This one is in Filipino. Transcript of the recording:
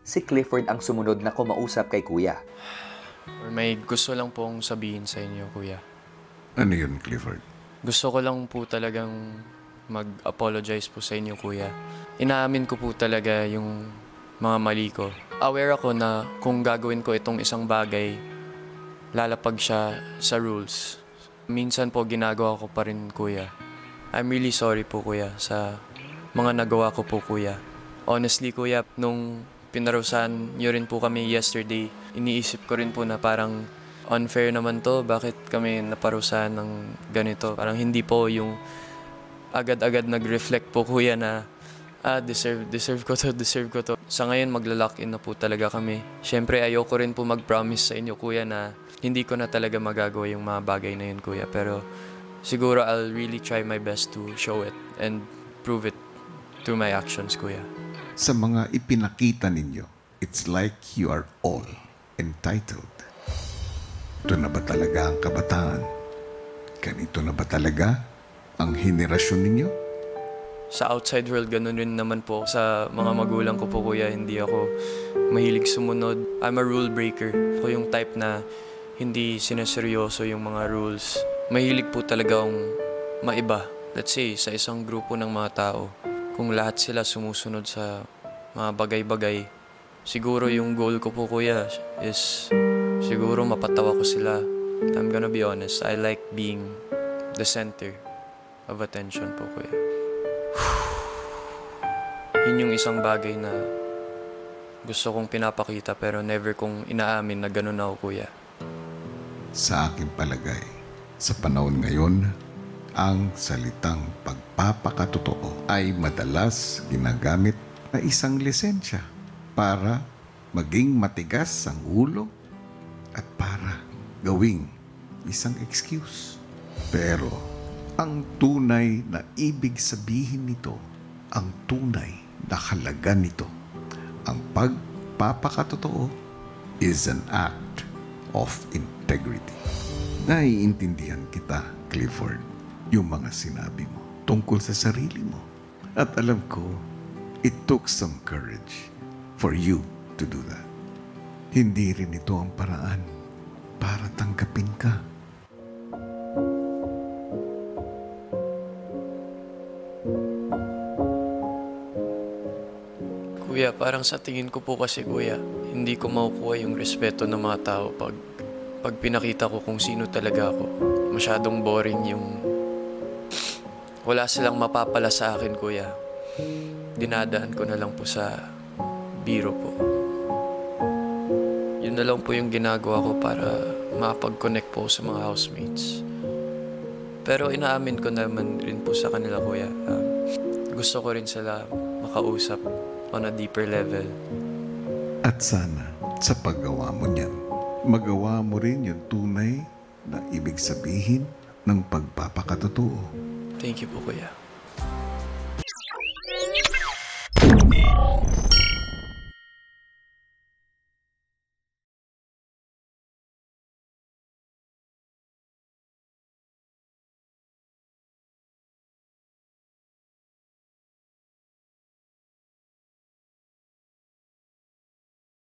si Clifford ang sumunod na kumausap kay Kuya. May gusto lang pong sabihin sa inyo, Kuya. Ano yun, Clifford? Gusto ko lang po talagang mag-apologize po sa inyo, Kuya. Inaamin ko po talaga yung mga mali ko. Aware ako na kung gagawin ko itong isang bagay, lalapag siya sa rules. Minsan po ginagawa ko pa rin, Kuya. I'm really sorry po, Kuya, sa mga nagawa ko po, Kuya. Honestly, Kuya, nung pinarusahan nyo rin po kami yesterday, iniisip ko rin po na parang unfair naman to. Bakit kami naparusahan ng ganito? Parang hindi po yung agad-agad nag-reflect po, Kuya, na deserve ko to. Sa ngayon, magla-lock-in na po talaga kami. Siyempre, ayoko rin po mag-promise sa inyo, Kuya, na hindi ko na talaga magagawa yung mga bagay na yun, Kuya. Pero siguro I'll really try my best to show it and prove it through my actions, Kuya. Sa mga ipinakita ninyo, it's like you are all entitled. Ito na ba talaga ang kabataan? Ganito na ba talaga ang henerasyon ninyo? Sa outside world, ganun rin naman po. Sa mga magulang ko po, Kuya, hindi ako mahilig sumunod. I'm a rule breaker. Ako yung type na hindi sineseryoso yung mga rules. Mahilig po talaga akong maiba. Let's say, sa isang grupo ng mga tao, kung lahat sila sumusunod sa mga bagay-bagay, siguro yung goal ko po, Kuya, is siguro mapatawa ko sila. I'm gonna be honest, I like being the center of attention po, Kuya. Yun yung isang bagay na gusto kong pinapakita pero never kong inaamin na ganun ako, Kuya. Sa aking palagay, sa panahon ngayon, ang salitang pagpapakatotoo ay madalas ginagamit na isang lisensya para maging matigas ang ulo at para gawing isang excuse. Pero ang tunay na ibig sabihin nito, ang tunay na halaga nito, ang pagpapakatotoo is an act of integrity. Naiintindihan kita, Clifford, yung mga sinabi mo tungkol sa sarili mo. At alam ko, it took some courage for you to do that. Hindi rin ito ang paraan para tanggapin ka. Kuya, parang sa tingin ko po kasi, Kuya, hindi ko makukuha yung respeto ng mga tao pag pinakita ko kung sino talaga ako. Masyadong boring yung wala silang mapapala sa akin, Kuya. Dinadaan ko na lang po sa biro po. Yun na lang po yung ginagawa ko para makapag-connect po sa mga housemates. Pero inaamin ko naman rin po sa kanila, Kuya. Gusto ko rin sila makausap on a deeper level. At sana, sa paggawa mo niyan, magawa mo rin yung tunay na ibig sabihin ng pagpapakatotoo. Thank you po, Kuya.